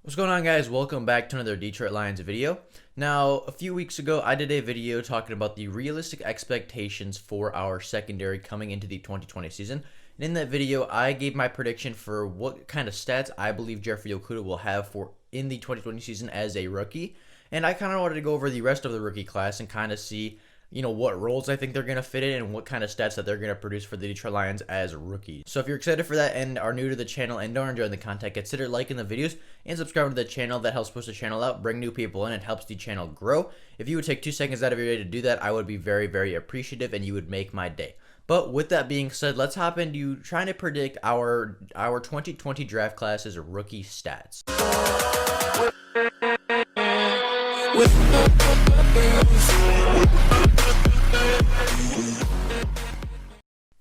What's going on, guys? Welcome back to another Detroit Lions video. Now, a few weeks ago, I did a video talking about the realistic expectations for our secondary coming into the 2020 season. And in that video, I gave my prediction for what kind of stats I believe Jeffrey Okudah will have for in the 2020 season as a rookie. And I kind of wanted to go over the rest of the rookie class and kind of see, what roles I think they're going to fit in and what kind of stats that they're going to produce for the Detroit Lions as rookies. So if you're excited for that and are new to the channel and don't enjoy the content, consider liking the videos and subscribing to the channel. That helps push the channel out, bring new people in, and helps the channel grow. If you would take 2 seconds out of your day to do that, I would be very, very appreciative and you would make my day. But with that being said, let's hop into trying to predict our 2020 draft class's rookie stats.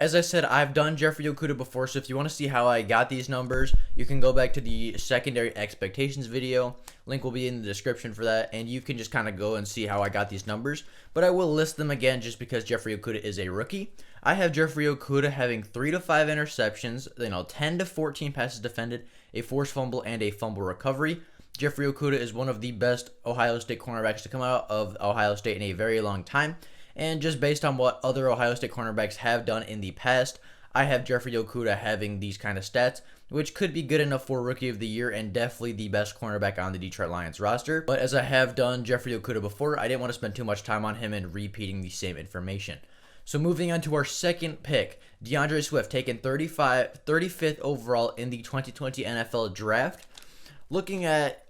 As I said, I've done Jeffrey Okudah before, so if you want to see how I got these numbers, you can go back to the secondary expectations video. Link will be in the description for that, and you can just kind of go and see how I got these numbers. But I will list them again just because Jeffrey Okudah is a rookie. I have Jeffrey Okudah having 3 to 5 interceptions, 10 to 14 passes defended, a forced fumble, and a fumble recovery. Jeffrey Okudah is one of the best Ohio State cornerbacks to come out of Ohio State in a very long time. And just based on what other Ohio State cornerbacks have done in the past, I have Jeffrey Okudah having these kind of stats, which could be good enough for Rookie of the Year and definitely the best cornerback on the Detroit Lions roster. But as I have done Jeffrey Okudah before, I didn't want to spend too much time on him and repeating the same information. So moving on to our second pick, DeAndre Swift, taken 35th overall in the 2020 NFL Draft. Looking at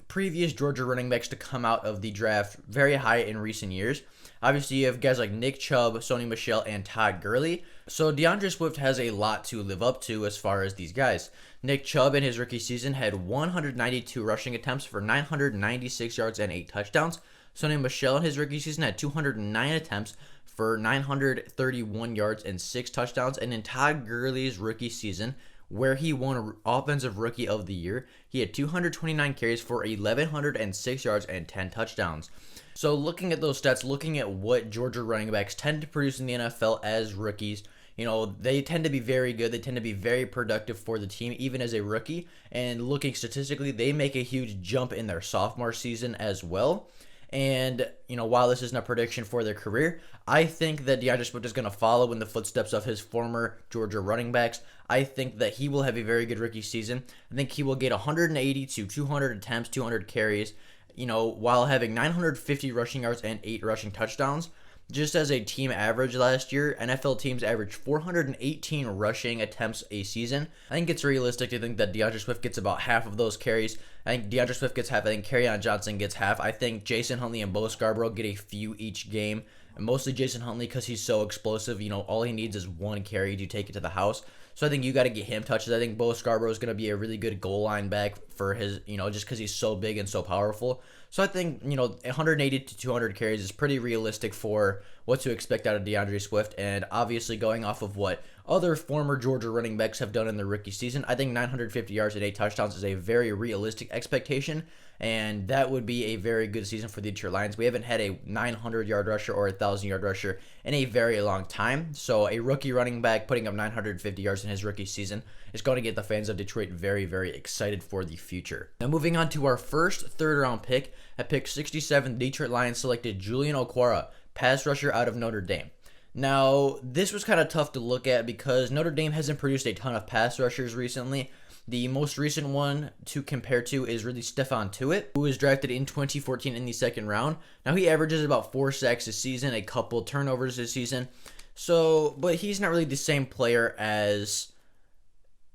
previous Georgia running backs to come out of the draft very high in recent years. Obviously, you have guys like Nick Chubb, Sony Michel, and Todd Gurley. So DeAndre Swift has a lot to live up to as far as these guys. Nick Chubb in his rookie season had 192 rushing attempts for 996 yards and 8 touchdowns. Sony Michel in his rookie season had 209 attempts for 931 yards and 6 touchdowns. And in Todd Gurley's rookie season, where he won Offensive Rookie of the Year, he had 229 carries for 1,106 yards and 10 touchdowns. So looking at those stats, looking at what Georgia running backs tend to produce in the NFL as rookies, they tend to be very good. They tend to be very productive for the team, even as a rookie. And looking statistically, they make a huge jump in their sophomore season as well. And, while this isn't a prediction for their career, I think that DeAndre Swift is going to follow in the footsteps of his former Georgia running backs. I think that he will have a very good rookie season. I think he will get 180 to 200 attempts, 200 carries, while having 950 rushing yards and 8 rushing touchdowns. Just as a team average last year, NFL teams averaged 418 rushing attempts a season. I think it's realistic to think that DeAndre Swift gets about half of those carries. I think DeAndre Swift gets half. I think Kerryon Johnson gets half. I think Jason Huntley and Bo Scarborough get a few each game. And mostly Jason Huntley because he's so explosive. All he needs is one carry to take it to the house. So I think you got to get him touches. I think Bo Scarborough is going to be a really good goal line back for his, just because he's so big and so powerful. So I think, 180 to 200 carries is pretty realistic for what to expect out of DeAndre Swift. And obviously going off of what other former Georgia running backs have done in their rookie season, I think 950 yards and 8 touchdowns is a very realistic expectation. And that would be a very good season for the Detroit Lions. We haven't had a 900-yard rusher or a 1,000-yard rusher in a very long time. So a rookie running back putting up 950 yards in his rookie season is going to get the fans of Detroit very, very excited for the future. Now moving on to our first third-round pick. At pick 67, the Detroit Lions selected Julian Okwara, pass rusher out of Notre Dame. Now, this was kind of tough to look at because Notre Dame hasn't produced a ton of pass rushers recently. The most recent one to compare to is really Stephon Tuitt, who was drafted in 2014 in the second round. Now, he averages about 4 sacks a season, a couple turnovers this season. But he's not really the same player as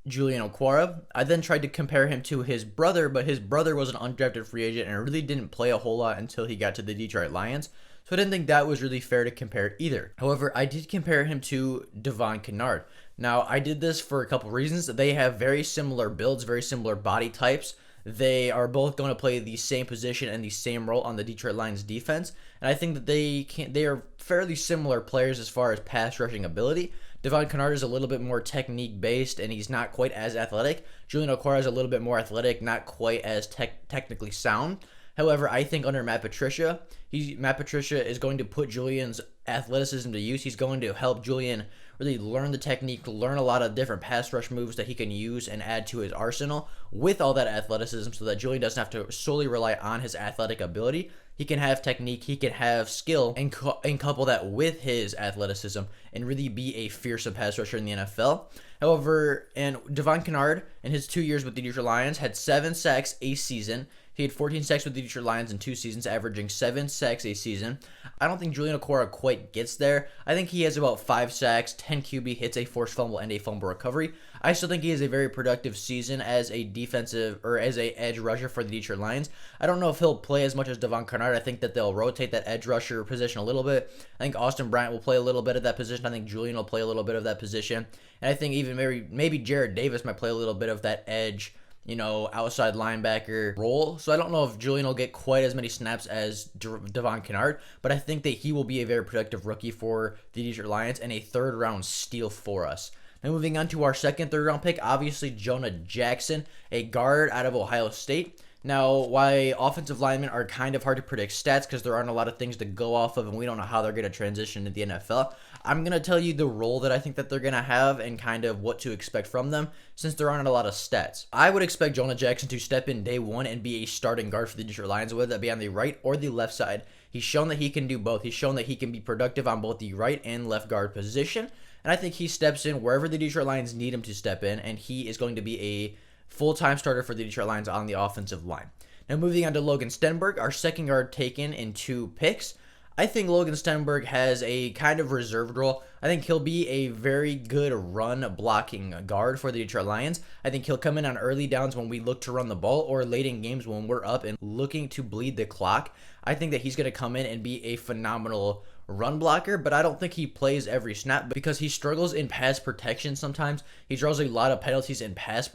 Julian Okwara. I then tried to compare him to his brother, but his brother was an undrafted free agent and really didn't play a whole lot until he got to the Detroit Lions. So I didn't think that was really fair to compare either. However, I did compare him to Devon Kennard. Now, I did this for a couple reasons. They have very similar builds, very similar body types. They are both going to play the same position and the same role on the Detroit Lions defense. And I think that they are fairly similar players as far as pass rushing ability. Devon Kennard is a little bit more technique based and he's not quite as athletic. Julian Okwara is a little bit more athletic, not quite as technically sound. However, I think under Matt Patricia is going to put Julian's athleticism to use. He's going to help Julian really learn the technique, learn a lot of different pass rush moves that he can use and add to his arsenal with all that athleticism, so that Julian doesn't have to solely rely on his athletic ability. He can have technique, he can have skill, and couple that with his athleticism and really be a fearsome pass rusher in the NFL. However, and Devon Kennard, in his 2 years with the Detroit Lions, had 7 sacks a season. He had 14 sacks with the Detroit Lions in 2 seasons, averaging 7 sacks a season. I don't think Julian Okwara quite gets there. I think he has about 5 sacks, 10 QB hits, a forced fumble, and a fumble recovery. I still think he has a very productive season as a defensive or as a edge rusher for the Detroit Lions. I don't know if he'll play as much as Devon Kennard. I think that they'll rotate that edge rusher position a little bit. I think Austin Bryant will play a little bit of that position. I think Julian will play a little bit of that position. And I think even maybe Jared Davis might play a little bit of that edge, outside linebacker role. So I don't know if Julian will get quite as many snaps as Devon Kennard, but I think that he will be a very productive rookie for the Detroit Lions and a third-round steal for us. Now moving on to our second third-round pick, obviously Jonah Jackson, a guard out of Ohio State. Now, why offensive linemen are kind of hard to predict stats because there aren't a lot of things to go off of and we don't know how they're going to transition into the NFL, I'm going to tell you the role that I think that they're going to have and kind of what to expect from them since there aren't a lot of stats. I would expect Jonah Jackson to step in day one and be a starting guard for the Detroit Lions, whether that be on the right or the left side. He's shown that he can do both. He's shown that he can be productive on both the right and left guard position, and I think he steps in wherever the Detroit Lions need him to step in, and he is going to be a full-time starter for the Detroit Lions on the offensive line. Now moving on to Logan Stenberg, our second guard taken in 2 picks. I think Logan Stenberg has a kind of reserved role. I think he'll be a very good run blocking guard for the Detroit Lions. I think he'll come in on early downs when we look to run the ball or late in games when we're up and looking to bleed the clock. I think that he's going to come in and be a phenomenal run blocker, but I don't think he plays every snap because he struggles in pass protection sometimes. He draws a lot of penalties in pass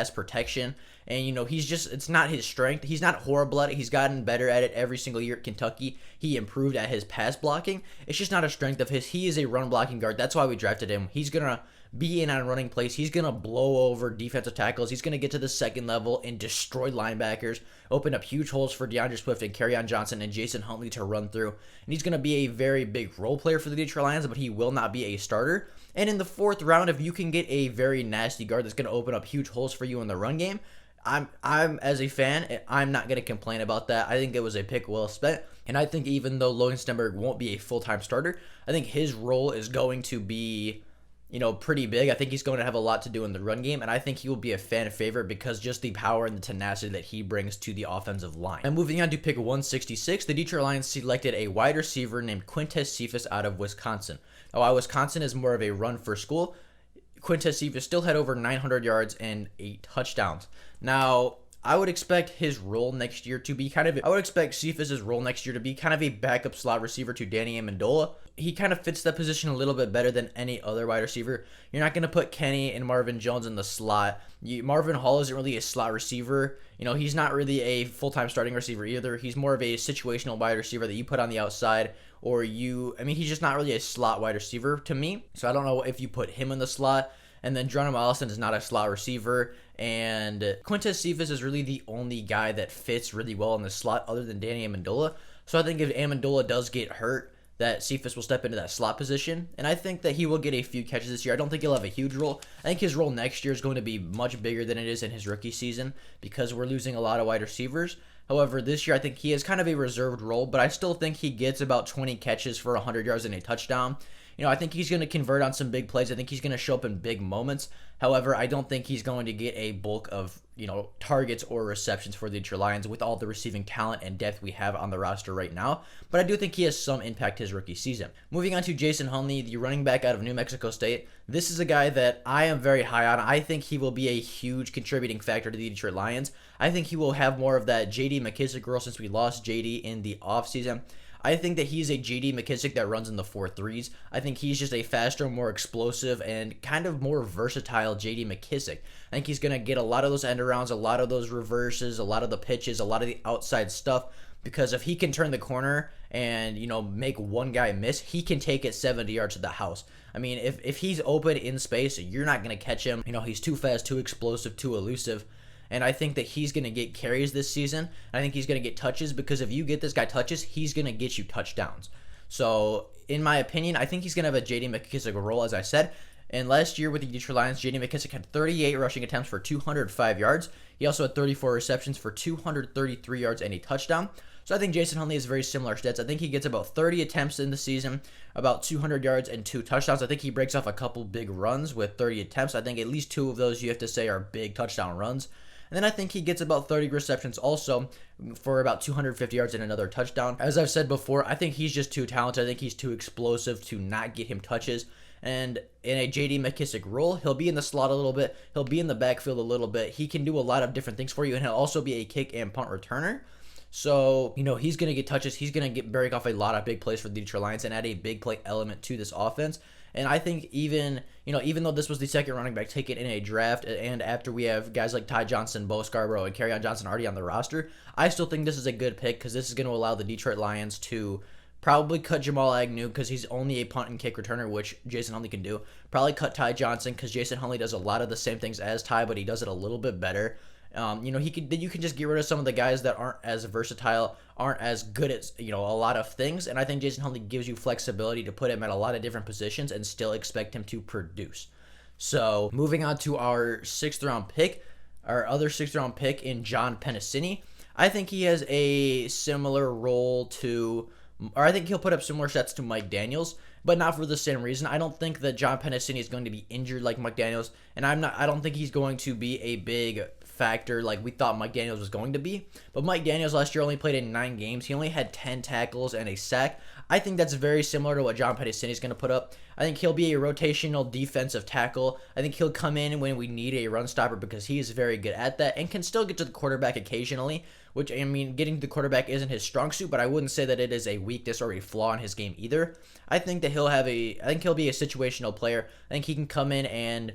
protection, and it's not his strength. He's not horrible at it. He's gotten better at it every single year at Kentucky. He improved at his pass blocking. It's just not a strength of his. He is a run blocking guard. That's why we drafted him. He's gonna be in on running plays. He's gonna blow over defensive tackles. He's gonna get to the second level and destroy linebackers, open up huge holes for DeAndre Swift and Kerryon Johnson and Jason Huntley to run through. And he's gonna be a very big role player for the Detroit Lions, but he will not be a starter. And in the 4th round, if you can get a very nasty guard that's gonna open up huge holes for you in the run game, I'm as a fan, I'm not gonna complain about that. I think it was a pick well spent, and I think even though Logan Stenberg won't be a full-time starter, I think his role is going to be pretty big. I think he's going to have a lot to do in the run game, and I think he will be a fan favorite because just the power and the tenacity that he brings to the offensive line. And moving on to pick 166, the Detroit Lions selected a wide receiver named Quintez Cephas out of Wisconsin. Now, while Wisconsin is more of a run-first school, Quintez Cephas still had over 900 yards and 8 touchdowns. Now, I would expect his role next year to be I would expect Cephas' role next year to be kind of a backup slot receiver to Danny Amendola. He kind of fits that position a little bit better than any other wide receiver. You're not going to put Kenny and Marvin Jones in the slot. Marvin Hall isn't really a slot receiver. He's not really a full-time starting receiver either. He's more of a situational wide receiver that you put on the outside he's just not really a slot wide receiver to me. So I don't know if you put him in the slot. And then Geronimo Allison is not a slot receiver. And Quintez Cephas is really the only guy that fits really well in the slot other than Danny Amendola. So I think if Amendola does get hurt, that Cephas will step into that slot position. And I think that he will get a few catches this year. I don't think he'll have a huge role. I think his role next year is going to be much bigger than it is in his rookie season because we're losing a lot of wide receivers. However, this year I think he has kind of a reserved role, but I still think he gets about 20 catches for 100 yards and a touchdown. I think he's going to convert on some big plays. I think he's going to show up in big moments. However, I don't think he's going to get a bulk of, targets or receptions for the Detroit Lions with all the receiving talent and depth we have on the roster right now. But I do think he has some impact his rookie season. Moving on to Jason Huntley, the running back out of New Mexico State. This is a guy that I am very high on. I think he will be a huge contributing factor to the Detroit Lions. I think he will have more of that J.D. McKissick role since we lost J.D. in the offseason. I think that he's a J.D. McKissick that runs in the 4.3s. I think he's just a faster, more explosive, and kind of more versatile J.D. McKissick. I think he's going to get a lot of those end arounds, a lot of those reverses, a lot of the pitches, a lot of the outside stuff. Because if he can turn the corner and, make one guy miss, he can take it 70 yards to the house. I mean, if he's open in space, you're not going to catch him. He's too fast, too explosive, too elusive. And I think that he's going to get carries this season. I think he's going to get touches because if you get this guy touches, he's going to get you touchdowns. So in my opinion, I think he's going to have a J.D. McKissic role, as I said. And last year with the Detroit Lions, J.D. McKissic had 38 rushing attempts for 205 yards. He also had 34 receptions for 233 yards and a touchdown. So I think Jason Huntley has very similar stats. I think he gets about 30 attempts in the season, about 200 yards and 2 touchdowns. I think he breaks off a couple big runs with 30 attempts. I think at least 2 of those you have to say are big touchdown runs. And then I think he gets about 30 receptions also for about 250 yards and another touchdown. As I've said before, I think he's just too talented. I think he's too explosive to not get him touches. And in a J.D. McKissic role, he'll be in the slot a little bit. He'll be in the backfield a little bit. He can do a lot of different things for you, and he'll also be a kick and punt returner. So, he's going to get touches. He's going to break off a lot of big plays for the Detroit Lions and add a big play element to this offense. And I think even though this was the second running back taken in a draft, and after we have guys like Ty Johnson, Bo Scarborough, and Kerryon Johnson already on the roster, I still think this is a good pick because this is going to allow the Detroit Lions to probably cut Jamal Agnew because he's only a punt and kick returner, which Jason Huntley can do. Probably cut Ty Johnson because Jason Huntley does a lot of the same things as Ty, but he does it a little bit better. You can just get rid of some of the guys that aren't as versatile, aren't as good at a lot of things, and I think Jason Huntley gives you flexibility to put him at a lot of different positions and still expect him to produce. So moving on to our other 6th round pick in John Penisini, I think he has a similar role to, or I think he'll put up similar stats to Mike Daniels, but not for the same reason. I don't think that John Penisini is going to be injured like Mike Daniels, and I don't think he's going to be a big factor like we thought Mike Daniels was going to be. But Mike Daniels last year only played in 9 games. He only had 10 tackles and a sack. I think that's very similar to what John Penisini is going to put up. I think he'll be a rotational defensive tackle. I think he'll come in when we need a run stopper because he is very good at that and can still get to the quarterback occasionally, which, getting to the quarterback isn't his strong suit, but I wouldn't say that it is a weakness or a flaw in his game either. I think he'll be a situational player. I think he can come in and,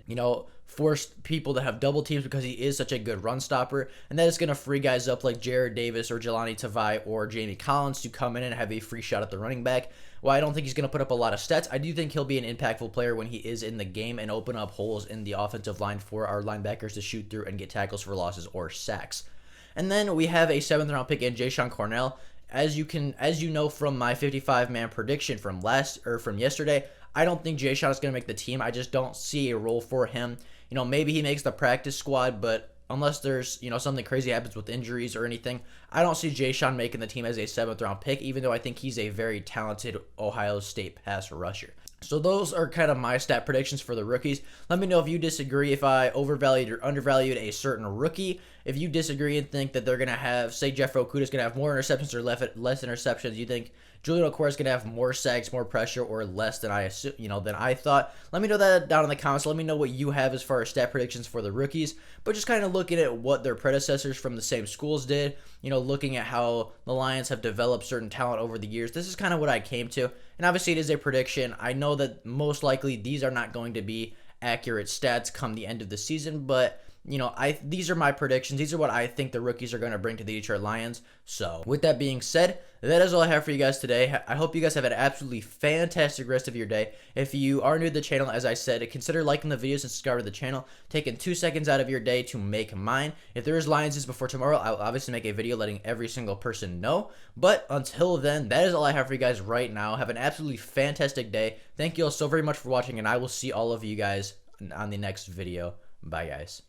force people to have double teams because he is such a good run stopper, and that is going to free guys up like Jared Davis or Jelani Tavai or Jamie Collins to come in and have a free shot at the running back. While I don't think he's going to put up a lot of stats, I do think he'll be an impactful player when he is in the game and open up holes in the offensive line for our linebackers to shoot through and get tackles for losses or sacks. And then we have a 7th round pick in Jayshon Cornell. As you know from my 55-man prediction from yesterday, I don't think Jayshon is going to make the team. I just don't see a role for him. Maybe he makes the practice squad, but unless there's, something crazy happens with injuries or anything, I don't see Jayshon making the team as a 7th round pick, even though I think he's a very talented Ohio State pass rusher. So those are kind of my stat predictions for the rookies. Let me know if you disagree, if I overvalued or undervalued a certain rookie. If you disagree and think that they're going to have, say Jeffrey Okudah is going to have more interceptions or less interceptions, you think Julian Okwara is going to have more sacks, more pressure, or less than I thought. Let me know that down in the comments. Let me know what you have as far as stat predictions for the rookies. But just kind of looking at what their predecessors from the same schools did, looking at how the Lions have developed certain talent over the years. This is kind of what I came to. And obviously it is a prediction. I know that most likely these are not going to be accurate stats come the end of the season, but these are my predictions. These are what I think the rookies are going to bring to the Detroit Lions. So with that being said, that is all I have for you guys today. I hope you guys have an absolutely fantastic rest of your day. If you are new to the channel, as I said, consider liking the videos and subscribe to the channel. Taking 2 seconds out of your day to make mine. If there is Lions news before tomorrow, I will obviously make a video letting every single person know. But until then, that is all I have for you guys right now. Have an absolutely fantastic day. Thank you all so very much for watching, and I will see all of you guys on the next video. Bye, guys.